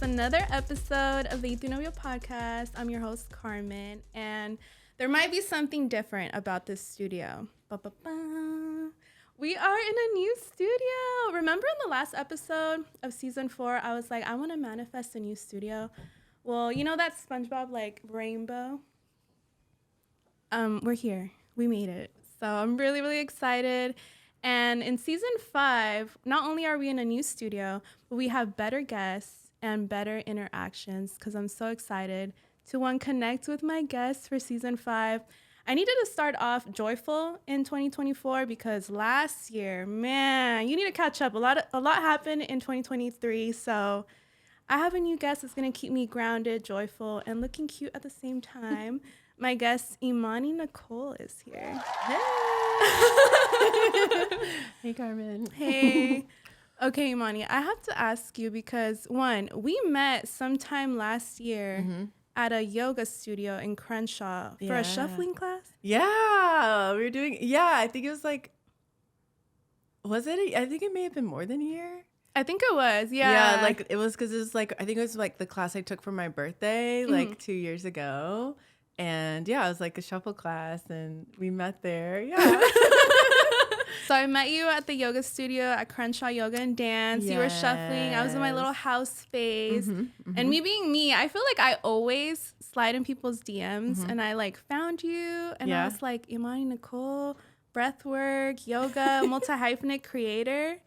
another episode of the Tu Novio podcast. I'm your host, Carmen, and there might be something different about this studio. Ba-ba-ba. We are in a new studio. Remember in the last episode of season 4, I was like, I want to manifest a new studio. Well, you know that SpongeBob like rainbow? We're here. We made it. So I'm really, really excited. And in season 5, not only are we in a new studio, but we have better guests and better interactions because I'm so excited to connect with my guests for season 5. I needed to start off joyful in 2024 because last year, man, you need to catch up. A lot happened in 2023. So I have a new guest that's going to keep me grounded, joyful, and looking cute at the same time. My guest, Imani Nicole, is here. Hey. Hey, Carmen. Hey. Okay, Imani, I have to ask you because, one, we met sometime last year at a yoga studio in Crenshaw for a shuffling class. Yeah, we were doing, I think it was like, I think it may have been more than a year. I think it was, yeah. Yeah, like it was because it was like, I think it was like the class I took for my birthday like 2 years ago. And yeah, it was like a shuffle class and we met there. Yeah. So I met you at the yoga studio at Crenshaw Yoga and Dance. Yes. You were shuffling. I was in my little house space. And me being me, I feel like I always slide in people's DMs and I like found you and I was like, Imani Nicole, Breathwork, yoga, multi-hyphenate creator.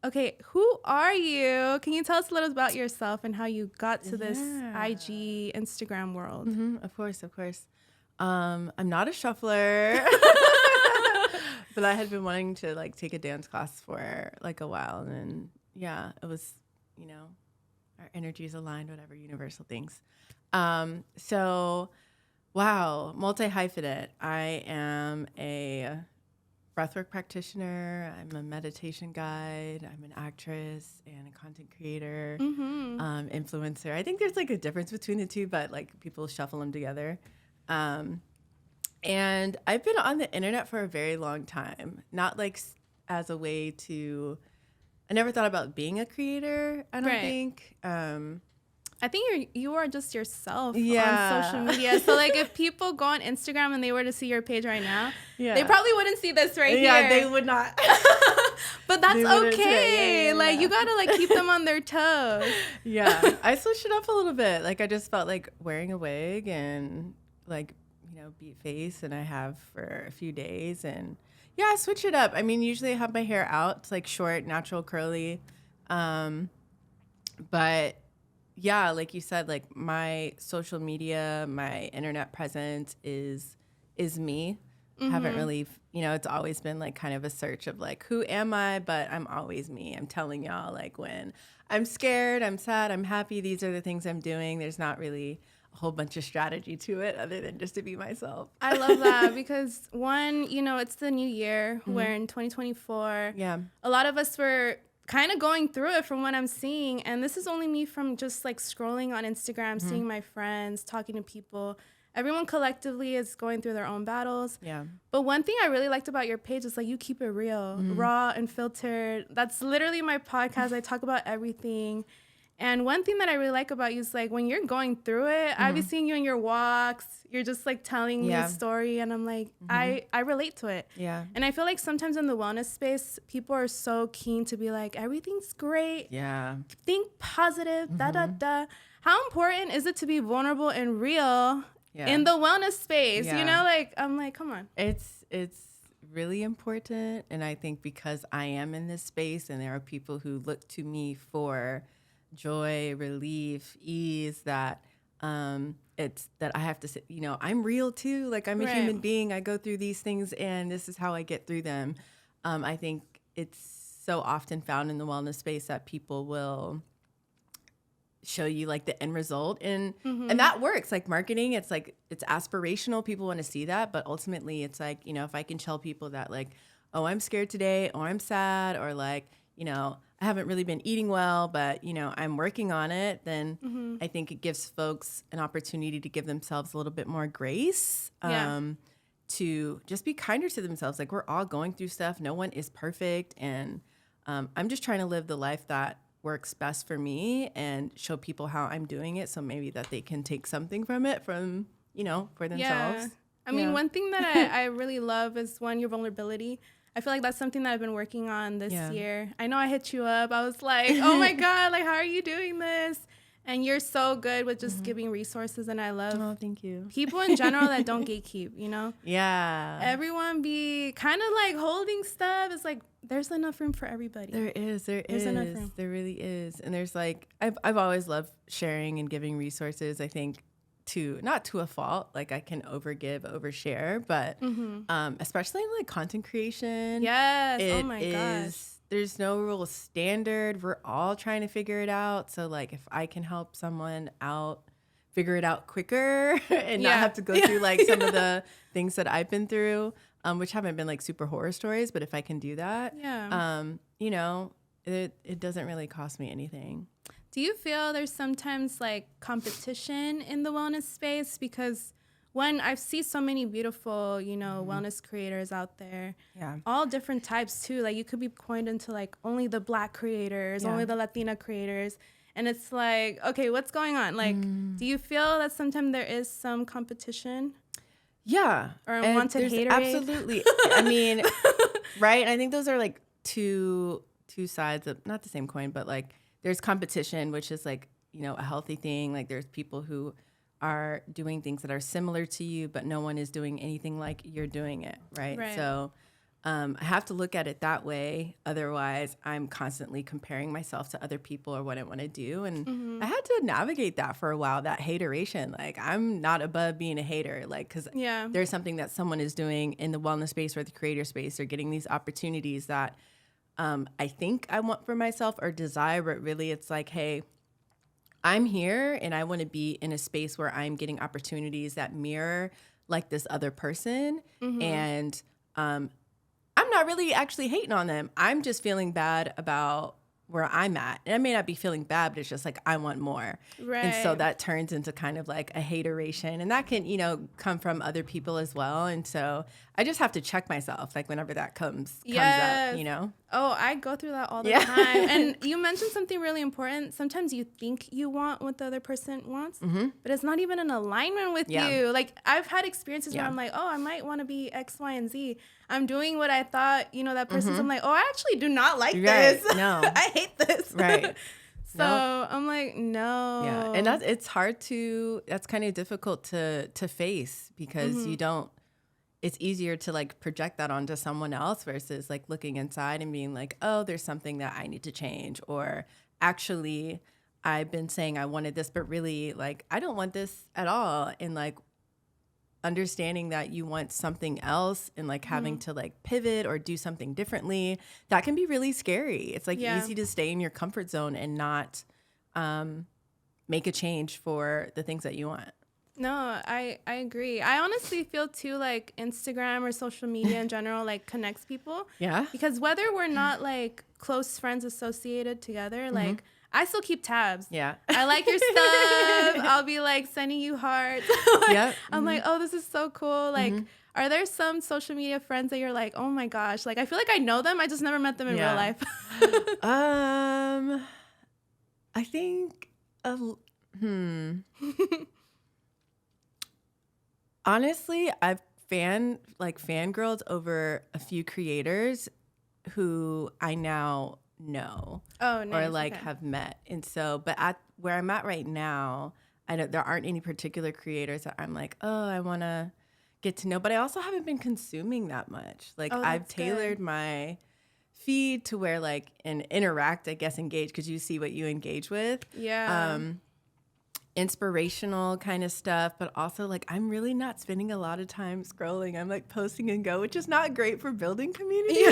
Okay, who are you? Can you tell us a little about yourself and how you got to this IG Instagram world? Of course. I'm not a shuffler, but I had been wanting to like take a dance class for like a while. And then, it was, our energies aligned, whatever universal things. So, wow, multi-hyphenate. I am a Breathwork practitioner. I'm a meditation guide. I'm an actress and a content creator, influencer. I think there's like a difference between the two, but like people shuffle them together. And I've been on the internet for a very long time, not like as a way to, I never thought about being a creator, I don't think. I think you are just yourself on social media. So like if people go on Instagram and they were to see your page right now, they probably wouldn't see this right here. Yeah, they would not. But that's okay. Like you gotta like keep them on their toes. Yeah, I switched it up a little bit. Like I just felt like wearing a wig and like, beat face, and I have for a few days. And I switch it up. I mean, usually I have my hair out. It's like short, natural, curly. But yeah, like you said, like my social media, my internet presence is me. Haven't really, it's always been like kind of a search of like, who am I? But I'm always me. I'm telling y'all like when I'm scared, I'm sad, I'm happy. These are the things I'm doing. There's not really a whole bunch of strategy to it other than just to be myself. I love that because one, it's the new year. We're in 2024. Yeah. A lot of us were kind of going through it from what I'm seeing. And this is only me from just like scrolling on Instagram, seeing my friends, talking to people. Everyone collectively is going through their own battles. Yeah. But one thing I really liked about your page is like you keep it real, raw and filtered. That's literally my podcast. I talk about everything. And one thing that I really like about you is like when you're going through it, I be seeing you in your walks. You're just like telling me a story, and I'm like, I relate to it. Yeah. And I feel like sometimes in the wellness space, people are so keen to be like, everything's great. Yeah. Think positive. Da da da. How important is it to be vulnerable and real in the wellness space? Yeah. Like I'm like, come on. It's really important, and I think because I am in this space, and there are people who look to me for joy, relief, ease, that it's that I have to say, I'm real too. Like I'm a human being. I go through these things and this is how I get through them. I think it's so often found in the wellness space that people will show you like the end result and that works. Like marketing, it's like, it's aspirational. People want to see that, but ultimately it's like, if I can tell people that like, oh, I'm scared today, or I'm sad, or like, I haven't really been eating well, but, I'm working on it, then I think it gives folks an opportunity to give themselves a little bit more grace, to just be kinder to themselves. Like we're all going through stuff. No one is perfect. And I'm just trying to live the life that works best for me and show people how I'm doing it. So maybe that they can take something from it from, for themselves. Yeah. I mean, one thing that I really love is your vulnerability. I feel like that's something that I've been working on this year. I know I hit you up. I was like, oh my God, like, how are you doing this? And you're so good with just giving resources. And I love thank you. People in general that don't gatekeep, Yeah. Everyone be kind of like holding stuff. It's like, there's enough room for everybody. There's enough room. There really is. And there's like, I've always loved sharing and giving resources. I think not to a fault, like I can overshare, but especially in like content creation. Yes. Oh my gosh. There's no real standard. We're all trying to figure it out. So like if I can help someone out figure it out quicker and not have to go through like some of the things that I've been through, which haven't been like super horror stories, but if I can do that, it doesn't really cost me anything. Do you feel there's sometimes like competition in the wellness space? Because when I see so many beautiful, wellness creators out there, all different types too. Like you could be coined into like only the Black creators, only the Latina creators. And it's like, okay, what's going on? Like, do you feel that sometimes there is some competition? Yeah. Or unwanted haterade? Absolutely. I mean, right? I think those are like two sides of, not the same coin, but like there's competition, which is like, a healthy thing. Like there's people who are doing things that are similar to you, but no one is doing anything like you're doing it, right? So I have to look at it that way. Otherwise, I'm constantly comparing myself to other people or what I want to do. And I had to navigate that for a while, that hateration. Like, I'm not above being a hater, like, because there's something that someone is doing in the wellness space or the creator space. They're getting these opportunities that I think I want for myself or desire, but really it's like, hey, I'm here and I want to be in a space where I'm getting opportunities that mirror like this other person. And I'm not really actually hating on them. I'm just feeling bad about where I'm at. And I may not be feeling bad, but it's just like, I want more. Right. And so that turns into kind of like a hateration. And that can, come from other people as well. And so I just have to check myself, like whenever that comes up, Oh, I go through that all the time. And you mentioned something really important. Sometimes you think you want what the other person wants, but it's not even in alignment with you. Like I've had experiences where I'm like, oh, I might want to be X, Y, and Z. I'm doing what I thought, that person's, I'm like, oh, I actually do not like this. No. I hate this. Right. So I'm like, no. Yeah. And it's hard that's kind of difficult to face because it's easier to like project that onto someone else versus like looking inside and being like, oh, there's something that I need to change. Or actually, I've been saying I wanted this, but really like, I don't want this at all. And like understanding that you want something else and like having to like pivot or do something differently, that can be really scary. It's like easy to stay in your comfort zone and not make a change for the things that you want. No, I agree. I honestly feel too like Instagram or social media in general like connects people. Yeah. Because whether we're not like close friends associated together, like I still keep tabs. Yeah. I like your stuff. I'll be like sending you hearts. I'm like, oh, this is so cool. Like, are there some social media friends that you're like, oh my gosh, like I feel like I know them. I just never met them in real life. I think honestly, I've fangirled over a few creators who I now know or like have met. And so, but at where I'm at right now, there aren't any particular creators that I'm like, oh, I want to get to know, but I also haven't been consuming that much. Like I've tailored my feed to where like and interact, I guess, engage, because you see what you engage with. Inspirational kind of stuff, but also like I'm really not spending a lot of time scrolling. I'm like posting and go, which is not great for building community.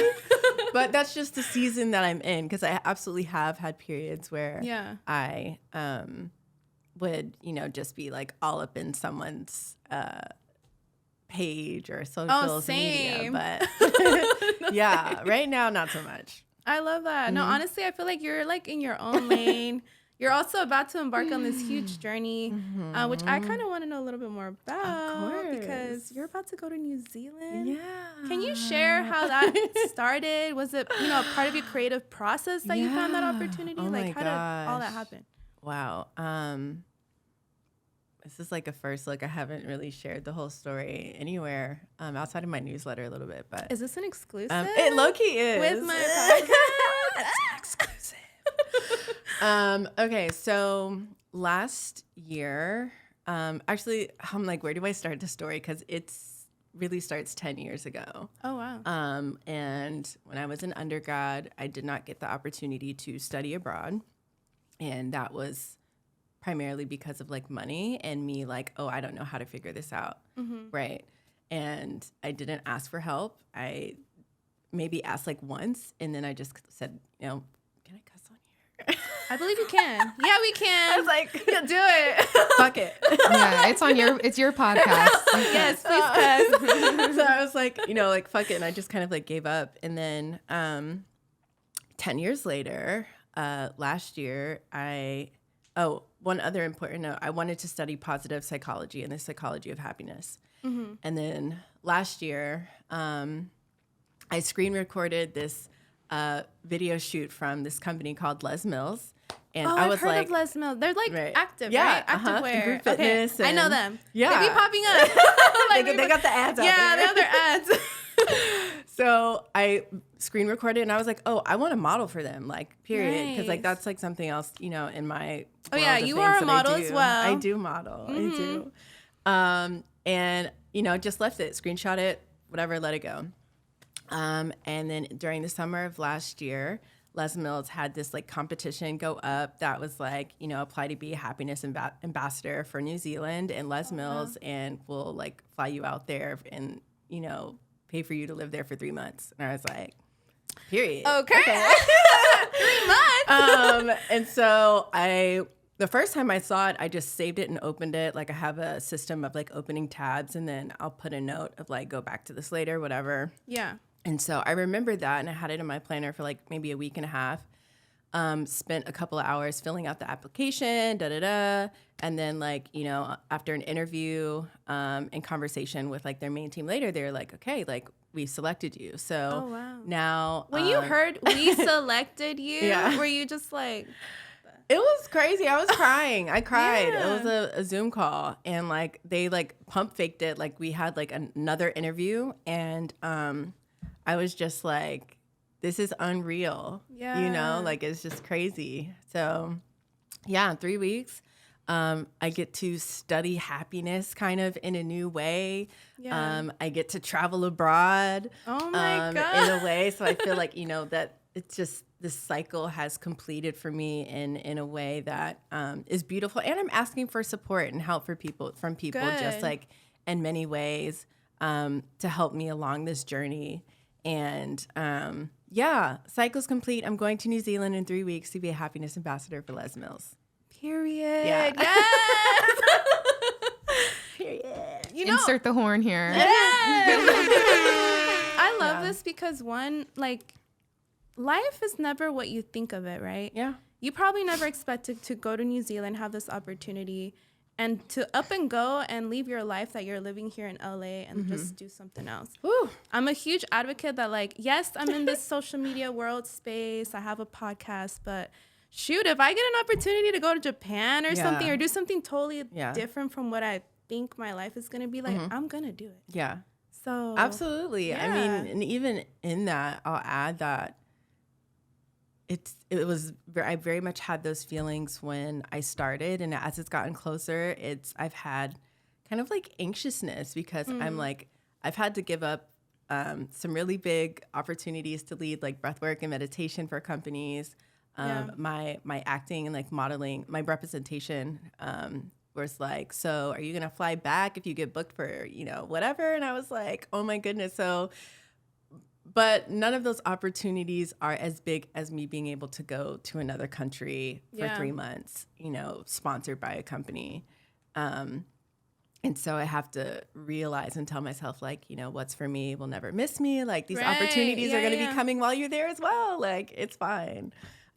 But that's just the season that I'm in, because I absolutely have had periods where I would, just be like all up in someone's page or social media. But right now not so much. I love that. No, honestly, I feel like you're like in your own lane. You're also about to embark on this huge journey, which I kind of want to know a little bit more about, because you're about to go to New Zealand. Yeah. Can you share how that started? Was it, part of your creative process that you found that opportunity? Oh like, my how did all that happen? Wow. This is like a first look. I haven't really shared the whole story anywhere outside of my newsletter a little bit, but Is this an exclusive? it low-key is. With my podcast? That's exclusive. Okay, so last year, actually, I'm like, where do I start the story? Because it's really starts 10 years ago. Oh, wow. And when I was an undergrad, I did not get the opportunity to study abroad. And that was primarily because of like money and me like, oh, I don't know how to figure this out. Mm-hmm. Right. And I didn't ask for help. I maybe asked like once and then I just said, can I cuss on here? I believe you can. Yeah, we can. I was like, yeah, do it. Fuck it. Yeah, it's your podcast. Yes, please cuss. So I was like, like fuck it. And I just kind of like gave up. And then 10 years later, last year, one other important note, I wanted to study positive psychology and the psychology of happiness. Mm-hmm. And then last year, I screen recorded this video shoot from this company called Les Mills. And I was I've heard like, of Les Mills. They're like active, yeah, right? Activewear. Group fitness. Okay. I know them. Yeah. They be popping up. They got the ads out there. Yeah, they have their ads. So I screen recorded and I was like, oh, I want to model for them, like, period. Because like that's like something else, in my Oh yeah, you are a model as well. I do model. Mm-hmm. I do. And just left it, screenshot it, whatever, let it go. And then during the summer of last year, Les Mills had this like competition go up that was like, apply to be a happiness ambassador for New Zealand and Les Mills, and we'll like fly you out there and, pay for you to live there for 3 months. And I was like, period. Okay. 3 months. And so the first time I saw it, I just saved it and opened it. Like I have a system of like opening tabs and then I'll put a note of like, go back to this later, whatever. Yeah. And so I remembered that and I had it in my planner for like maybe a week and a half. Spent a couple of hours filling out the application, and then like, after an interview and conversation with like their main team later, they're like, okay, like we selected you. So now when you heard we selected you, yeah. were you just like, it was crazy. I was crying. I cried. Yeah. It was a Zoom call and like they like pump faked it. Like we had like another interview and I was just like, this is unreal. Yeah. Like it's just crazy. So yeah, in 3 weeks, I get to study happiness kind of in a new way. Yeah. I get to travel abroad. Oh my God. In a way. So I feel like, that it's just this cycle has completed for me in a way that is beautiful. And I'm asking for support and help from people Good. just like in many ways to help me along this journey. And cycle's complete. I'm going to New Zealand in 3 weeks to be a happiness ambassador for Les Mills. Period. Yeah. Yes. Period. Insert the horn here. Yes. I love this because one, like, life is never what you think of it, right? Yeah. You probably never expected to go to New Zealand, have this opportunity, and to up and go and leave your life that you're living here in LA and just do something else. Woo. I'm a huge advocate that, like, yes, I'm in this social media world space. I have a podcast, but shoot, if I get an opportunity to go to Japan or something or do something totally different from what I think my life is going to be like, I'm going to do it. Yeah. So absolutely. Yeah. I mean, and even in that, I'll add that I very much had those feelings when I started, and as it's gotten closer, I've had kind of like anxiousness because I'm like, I've had to give up some really big opportunities to lead like breathwork and meditation for companies. My acting and like modeling, my representation was like, so are you gonna fly back if you get booked for whatever? And I was like, oh my goodness. So. But none of those opportunities are as big as me being able to go to another country for 3 months, sponsored by a company. And so I have to realize and tell myself, like, what's for me will never miss me. Like, these opportunities are going to be coming while you're there as well. Like, it's fine.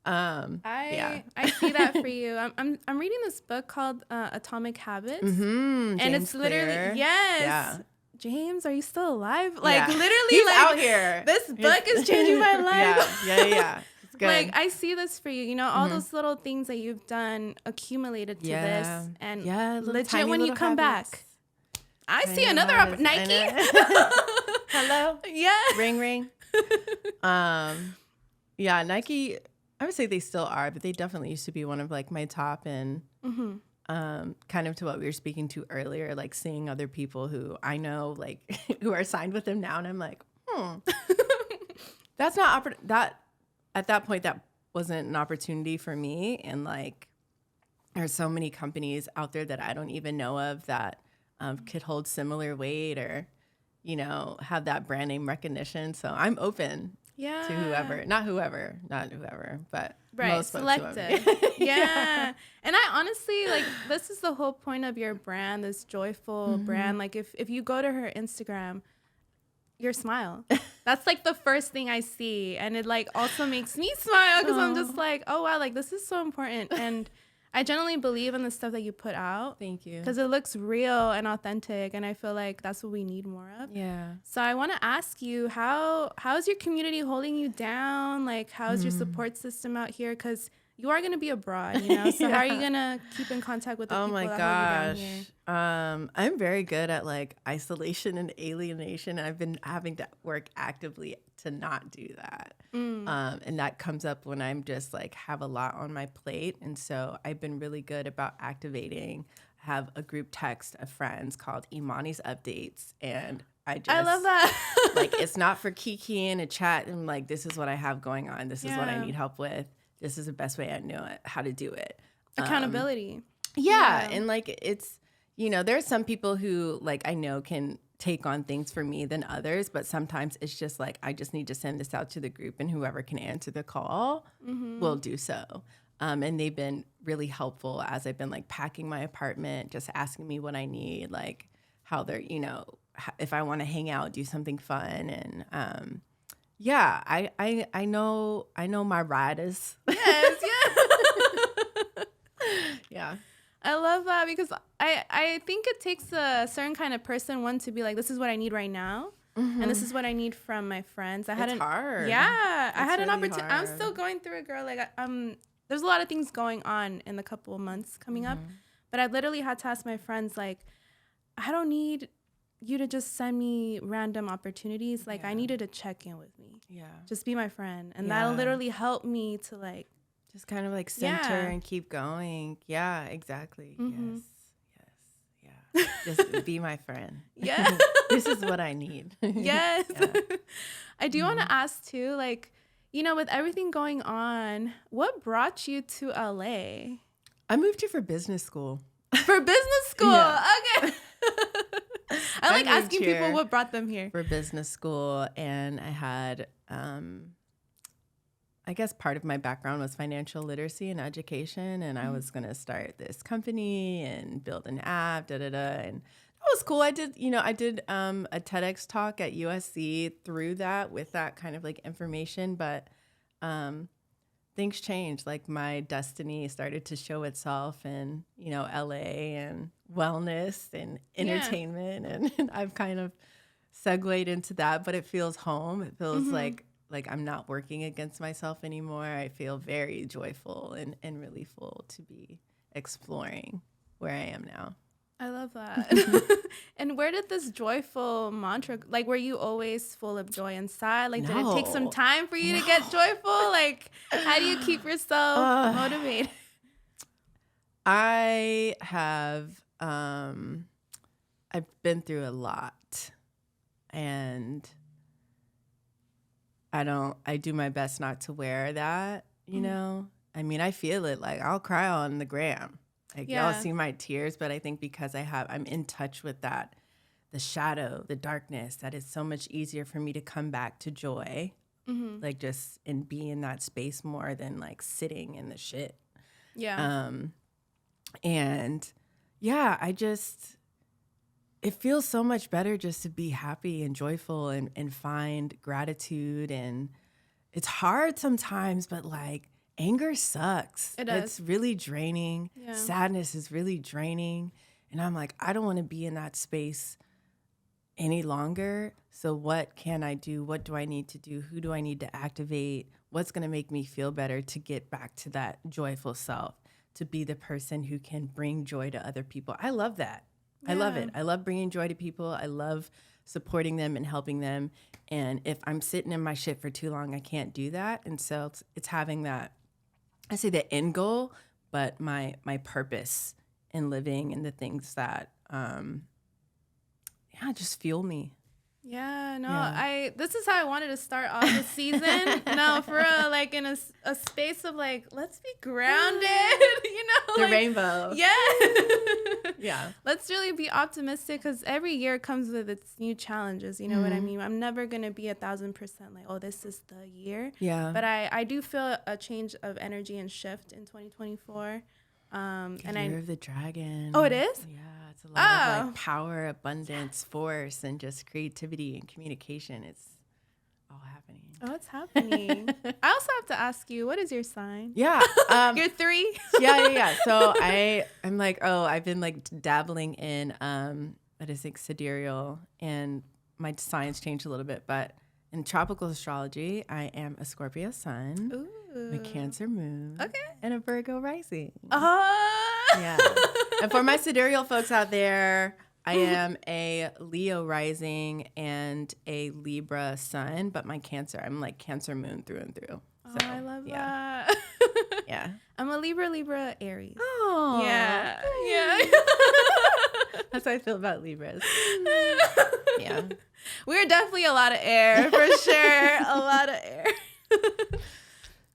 I see that for you. I'm reading this book called Atomic Habits. And James it's literally, Clear. yes. Yeah. James, are you still alive? Like, Yeah. literally, He's like, out here. this book is changing my life. Yeah. It's good. Like, I see this for you. You know, all those little things that you've done accumulated to this. And little legit, tiny when you little come habits. back, I Tiny see another habits. Nike. Hello. Yeah. Ring. Yeah, Nike, I would say they still are, but they definitely used to be one of like my top, and kind of to what we were speaking to earlier, like seeing other people who I know like who are signed with them now, and I'm like, that's not that at that point that wasn't an opportunity for me, and like there's so many companies out there that I don't even know of that could hold similar weight or have that brand name recognition. So I'm open to whoever, not whoever, but right, most folks selective. Yeah. And I honestly, like, this is the whole point of your brand, this joyful brand. Like, if you go to her Instagram, your smile, that's like the first thing I see. And it like also makes me smile because I'm just like, oh, wow, like this is so important. And I generally believe in the stuff that you put out. Thank you. Because it looks real and authentic, and I feel like that's what we need more of. Yeah. So I want to ask you, how is your community holding you down? Like, how is your support system out here? Because you are going to be abroad, So how are you going to keep in contact with the people that hold you down here? I'm very good at like isolation and alienation. I've been having to work actively to not do that. And that comes up when I'm just like have a lot on my plate. And so I've been really good about activating. I have a group text of friends called Imani's Updates. And I love that. like, it's not for Kiki and a chat and like, this is what I have going on. This is what I need help with. This is the best way I know it, how to do it. Accountability. Yeah. And like, it's, there's some people who like I know can take on things for me than others, but sometimes it's just like, I just need to send this out to the group and whoever can answer the call will do so. And they've been really helpful as I've been like packing my apartment, just asking me what I need, like how they're, if I want to hang out, do something fun. And yeah, I know my riders. Yes, yeah. Yeah. I love that because I think it takes a certain kind of person, one, to be like, this is what I need right now. And this is what I need from my friends. It's hard. Yeah. I had an really opportunity. I'm hard. still going through it, girl. Like, there's a lot of things going on in the couple of months coming up. But I literally had to ask my friends, like, I don't need you to just send me random opportunities. Like, I needed to check in with me. Yeah. Just be my friend. And that'll literally help me to, like, just kind of like center and keep going. Yeah, exactly. Yes. Just be my friend. Yeah. This is what I need. Yes. Yeah. I do want to ask too, like, with everything going on, what brought you to LA? I moved here for business school. For business school. Yeah. Okay. I like moved asking people here what brought them here. For business school, and I had I guess part of my background was financial literacy and education, and I was going to start this company and build an app, and that was cool. I did a TEDx talk at USC through that with that kind of like information, but things changed. Like my destiny started to show itself in, LA and wellness and entertainment, and I've kind of segued into that, but it feels home. It feels like I'm not working against myself anymore. I feel very joyful and really full to be exploring where I am now. I love that. And where did this joyful mantra, like, were you always full of joy inside? Like, did it take some time for you to get joyful? Like, how do you keep yourself motivated? I have, I've been through a lot, and I do my best not to wear that, I mean, I feel it. Like, I'll cry on the gram. Like, y'all see my tears, but I think because I'm in touch with that, the shadow, the darkness, that it's so much easier for me to come back to joy, like just and be in that space more than like sitting in the shit. Yeah. And yeah, it feels so much better just to be happy and joyful and find gratitude. And it's hard sometimes, but like anger sucks. It does. It's really draining. Yeah. Sadness is really draining. And I'm like, I don't want to be in that space any longer. So what can I do? What do I need to do? Who do I need to activate? What's going to make me feel better to get back to that joyful self, to be the person who can bring joy to other people? I love that. I love it. I love bringing joy to people. I love supporting them and helping them. And if I'm sitting in my shit for too long, I can't do that. And so it's having that, I say the end goal, but my purpose in living and the things that, just fuel me. Yeah, no, this is how I wanted to start off the season. No, for real, like in a space of like, let's be grounded, The like, rainbow. Yeah. Yeah. Let's really be optimistic, because every year comes with its new challenges. You know what I mean? I'm never going to be 1,000% like, oh, this is the year. Yeah. But I do feel a change of energy and shift in 2024. Year of the dragon. Oh, it is? Yeah, it's a lot of like power, abundance, force, and just creativity and communication. It's all happening. Oh, it's happening. I also have to ask you, what is your sign? Yeah. You're 3? Yeah. So I'm like, I've been like dabbling in, what is it, sidereal, and my signs changed a little bit, but in tropical astrology, I am a Scorpio sun. Ooh. A Cancer moon. Okay. And a Virgo rising. Yeah. And for my sidereal folks out there, I am a Leo rising and a Libra sun, but my Cancer, I'm like Cancer moon through and through. So, I love that. Yeah. I'm a Libra, Aries. Oh. Yeah. That's how I feel about Libras. Yeah. We're definitely a lot of air, for sure. A lot of air.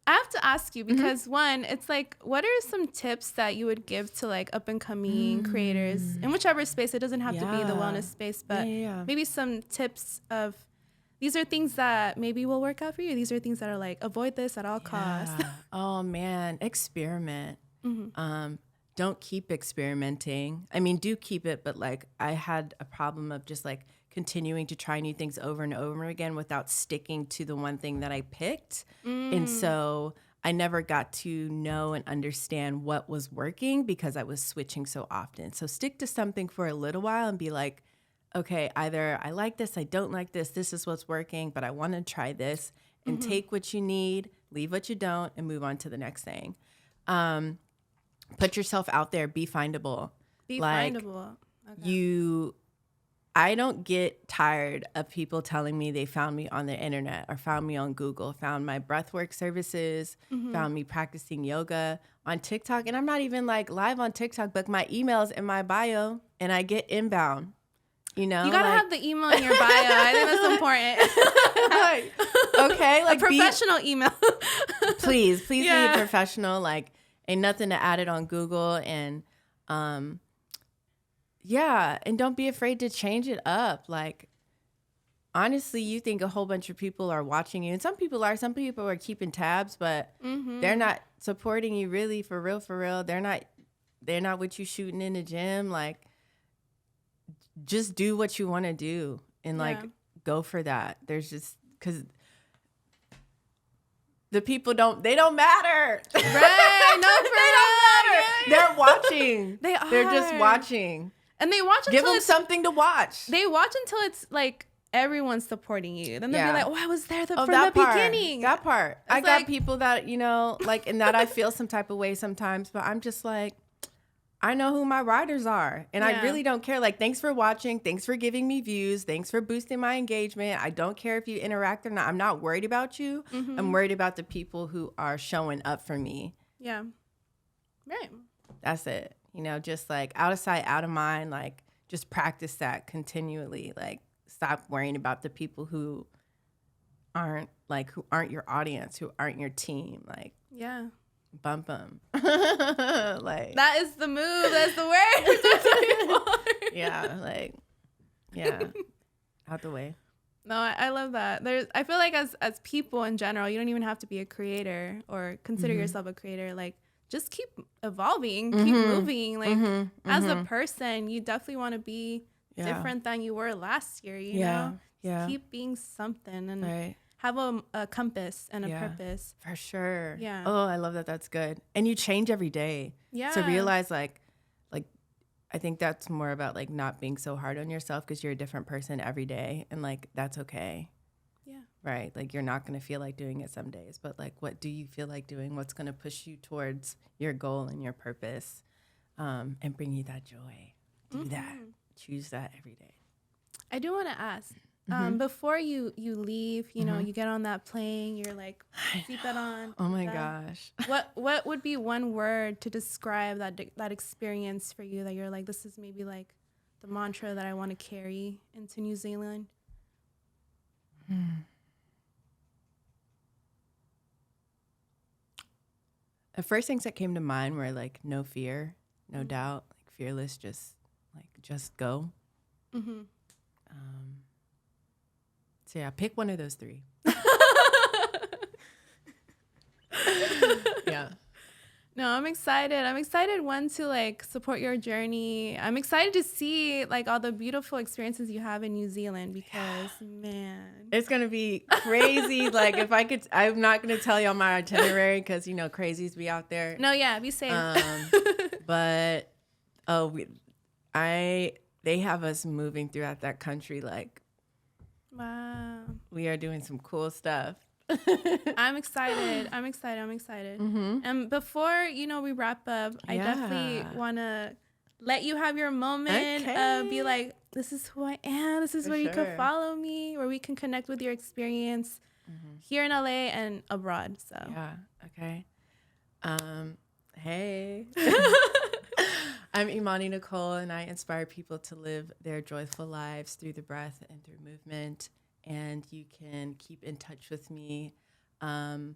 I have to ask you, because one, it's like, what are some tips that you would give to like up and coming creators in whichever space? It doesn't have to be the wellness space, but maybe some tips of, these are things that maybe will work out for you. These are things that are like, avoid this at all costs. Oh man, experiment. Don't keep experimenting. I mean, do keep it, but like I had a problem of just like continuing to try new things over and over again without sticking to the one thing that I picked. And so I never got to know and understand what was working because I was switching so often. So stick to something for a little while and be like, okay, either I like this, I don't like this, this is what's working, but I want to try this, and take what you need, leave what you don't, and move on to the next thing. Put yourself out there, be findable. Be findable. Okay. I don't get tired of people telling me they found me on the internet or found me on Google, found my breathwork services, found me practicing yoga on TikTok. And I'm not even like live on TikTok, but my email's in my bio and I get inbound. You know, you gotta have the email in your bio. I think that's important. Okay, like a professional email. please be professional. Like, ain't nothing to add it on Google, and and don't be afraid to change it up. Like, honestly, you think a whole bunch of people are watching you, and some people are keeping tabs, but they're not supporting you really for real. They're not with you shooting in the gym. Like, just do what you want to do and like go for that. There's just, because the people don't matter. Right. No, they don't matter. They're watching. They are. They're just watching. And they watch until give them something to watch. They watch until it's like everyone's supporting you. Then they'll be like, oh, I was there from the beginning. That part. I got people that, like, and that I feel some type of way sometimes, but I'm just like, I know who my riders are, and I really don't care. Like, thanks for watching. Thanks for giving me views. Thanks for boosting my engagement. I don't care if you interact or not. I'm not worried about you. I'm worried about the people who are showing up for me. Yeah. Right. That's it. Just like out of sight, out of mind. Like, just practice that continually. Like, stop worrying about the people who aren't your audience, who aren't your team. Like, bump them. Like, that is the move. That's the word. Out the way. No, I love that. I feel like as people in general, you don't even have to be a creator or consider yourself a creator. Like, just keep evolving, keep moving. Like, as a person, you definitely want to be different than you were last year. You know, just keep being something and have a compass and a purpose. For sure. Yeah. Oh, I love that. That's good. And you change every day. Yeah. To realize like I think that's more about like not being so hard on yourself because you're a different person every day, and like that's okay. Yeah. Right? Like you're not going to feel like doing it some days, but like what do you feel like doing? What's going to push you towards your goal and your purpose, and bring you that joy? Do that. Choose that every day. I do want to ask, before you leave, you know, you get on that plane, you're like, seatbelt on. Oh my gosh. What would be one word to describe that experience for you that you're like, this is maybe like the mantra that I want to carry into New Zealand? The first things that came to mind were like no fear, no doubt, like fearless, just go. So yeah, pick one of those three. Yeah. No, I'm excited. I'm excited, one, to like support your journey. I'm excited to see like all the beautiful experiences you have in New Zealand because, man. It's going to be crazy. Like if I could, I'm not going to tell you on my itinerary because, you know, crazies be out there. No, yeah, be safe. But, they have us moving throughout that country. Like, wow. we are doing some cool stuff. I'm excited. And before, you know, we wrap up, I definitely want to let you have your moment of be like, this is who I am. This is where you can follow me, where we can connect with your experience here in LA and abroad. So yeah. Okay. Hey. I'm Imani Nicole, and I inspire people to live their joyful lives through the breath and through movement. And you can keep in touch with me on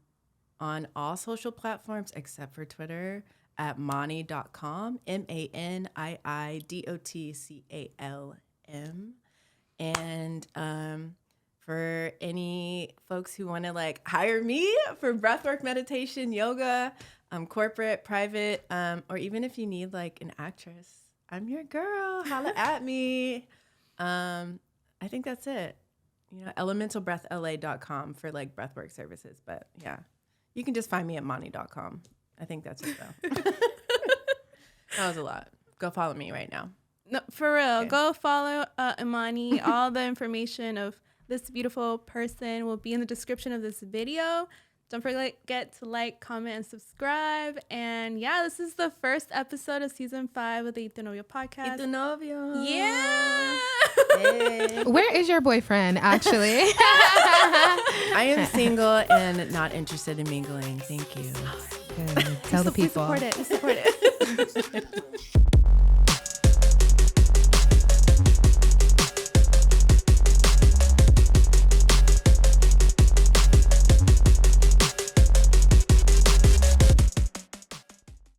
all social platforms except for Twitter at mani.com, MANIIDOTCALM. And for any folks who want to like hire me for breathwork, meditation, yoga, corporate, private, or even if you need like an actress, I'm your girl. Holla at me. I think that's it. You know, elementalbreathla.com for like breathwork services. But yeah, you can just find me at mani.com. I think that's it though. That was a lot. Go follow me right now. no, for real, go follow Imani. All the information of this beautiful person will be in the description of this video. Don't forget to like, comment, and subscribe. And yeah, this is the first episode of season 5 of the Tu Novio podcast. Tu Novio. Yeah. Hey. Where is your boyfriend, actually? I am single and not interested in mingling. Thank you. Good. Tell the people. We support it.